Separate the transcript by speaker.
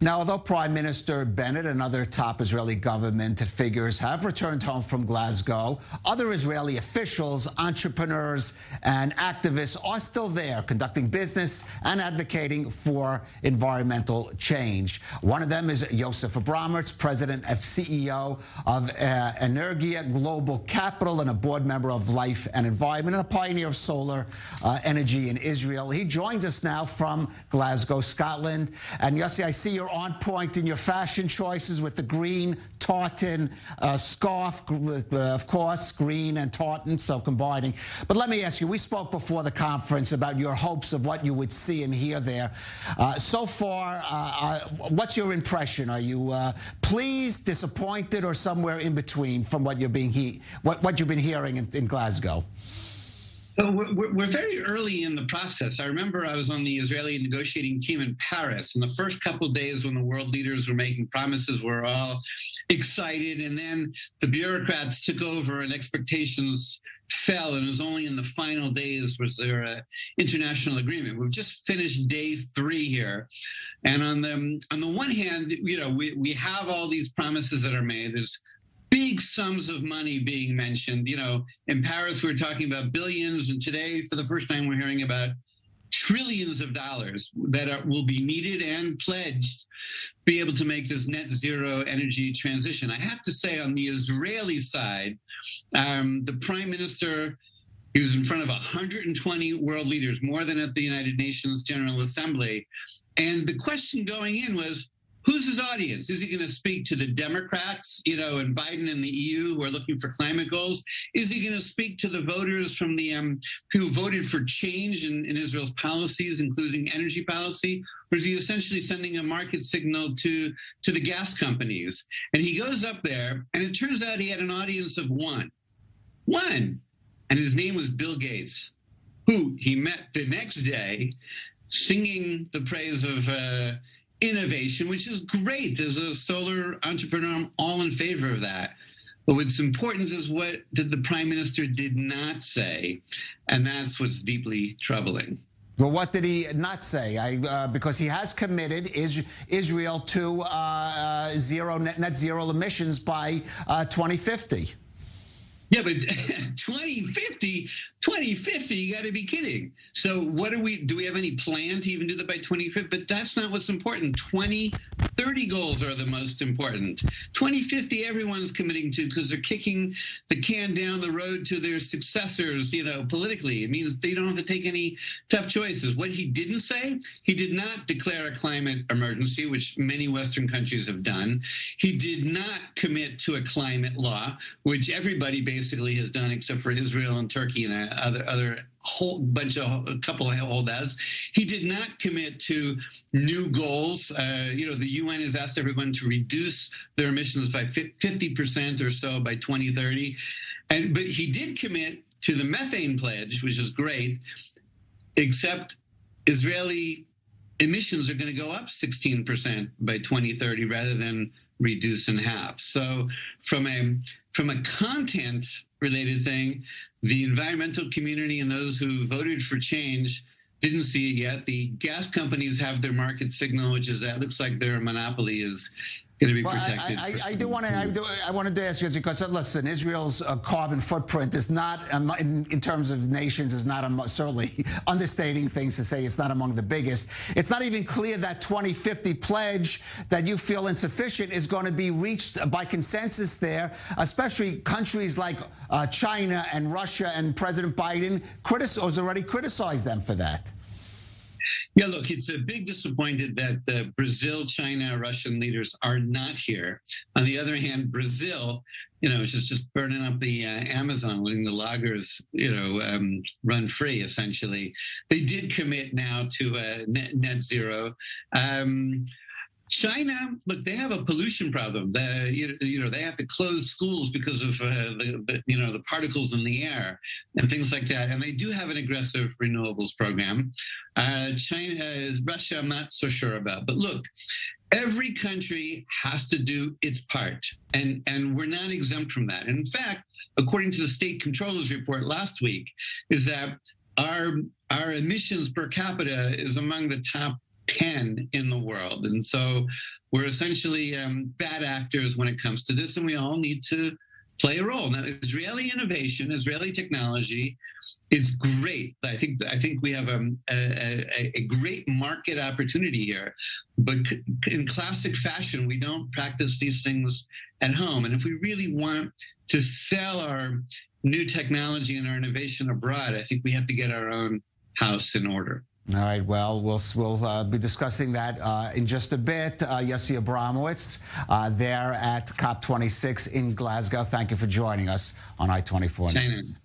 Speaker 1: Now, although Prime Minister Bennett and other top Israeli government figures have returned home from Glasgow, other Israeli officials, entrepreneurs, and activists are still there conducting business and advocating for environmental change. One of them is Yosef Abramowitz, president and CEO of Energia Global Capital and a board member of Life and Environment and a pioneer of solar energy in Israel. He joins us now from Glasgow, Scotland. And Yossi, I see you're on point in your fashion choices with the green tartan scarf, of course, green and tartan, so combining. But let me ask you, we spoke before the conference about your hopes of what you would see and hear there. So far, what's your impression? Are you pleased, disappointed, or somewhere in between from what you've been hearing in Glasgow?
Speaker 2: So we're very early in the process. I remember I was on the Israeli negotiating team in Paris, and the first couple of days when the world leaders were making promises, we're all excited, and then the bureaucrats took over and expectations fell, and it was only in the final days was there an international agreement. We've just finished day 3 here, and on the one hand, we have all these promises that are made. There's big sums of money being mentioned. In Paris, we were talking about billions, and today, for the first time, we're hearing about trillions of dollars that will be needed and pledged to be able to make this net zero energy transition. I have to say, on the Israeli side, the prime minister, he was in front of 120 world leaders, more than at the United Nations General Assembly. And the question going in was, who's his audience? Is he going to speak to the Democrats, and Biden and the EU who are looking for climate goals? Is he going to speak to the voters from the who voted for change in Israel's policies, including energy policy? Or is he essentially sending a market signal to the gas companies? And he goes up there, and it turns out he had an audience of one. And his name was Bill Gates, who he met the next day singing the praise of innovation, which is great. As a solar entrepreneur, I'm all in favor of that. But what's important is what the prime minister did not say, and that's what's deeply troubling.
Speaker 1: Well, what did he not say? Because he has committed Israel to net zero emissions by 2050.
Speaker 2: Yeah, but 2050, you got to be kidding. So do we have any plan to even do that by 2050? But that's not what's important. 2030 goals are the most important. 2050, everyone's committing to, because they're kicking the can down the road to their successors, politically. It means they don't have to take any tough choices. What he didn't say, he did not declare a climate emergency, which many Western countries have done. He did not commit to a climate law, which everybody basically has done except for Israel and Turkey and other a couple of holdouts. He did not commit to new goals. The UN has asked everyone to reduce their emissions by 50% or so by 2030. But he did commit to the methane pledge, which is great, except Israeli emissions are going to go up 16% by 2030 rather than reduce in half. So from a content-related thing, the environmental community and those who voted for change didn't see it yet. The gas companies have their market signal, which is that looks like their monopoly is going to be protected.
Speaker 1: I wanted to ask you, because listen, Israel's carbon footprint is not, in terms of nations, is not certainly understating things to say it's not among the biggest. It's not even clear that 2050 pledge that you feel insufficient is going to be reached by consensus there, especially countries like China and Russia, and President Biden has already criticized them for that.
Speaker 2: Yeah, look, it's a big disappointment that the Brazil, China, Russian leaders are not here. On the other hand, Brazil, is just burning up the Amazon, letting the loggers, run free, essentially. They did commit now to net zero. China, look, they have a pollution problem. They have to close schools because of the particles in the air and things like that. And they do have an aggressive renewables program. Russia, I'm not so sure about. But look, every country has to do its part, and we're not exempt from that. And in fact, according to the State Controller's report last week, is that our emissions per capita is among the top 10 in the world. And so we're essentially bad actors when it comes to this, and we all need to play a role. Now, Israeli innovation, Israeli technology is great. I think we have a great market opportunity here. But in classic fashion, we don't practice these things at home. And if we really want to sell our new technology and our innovation abroad, I think we have to get our own house in order.
Speaker 1: All right, well, we'll be discussing that in just a bit. Yosef Abramowitz there at COP26 in Glasgow. Thank you for joining us on i24 News.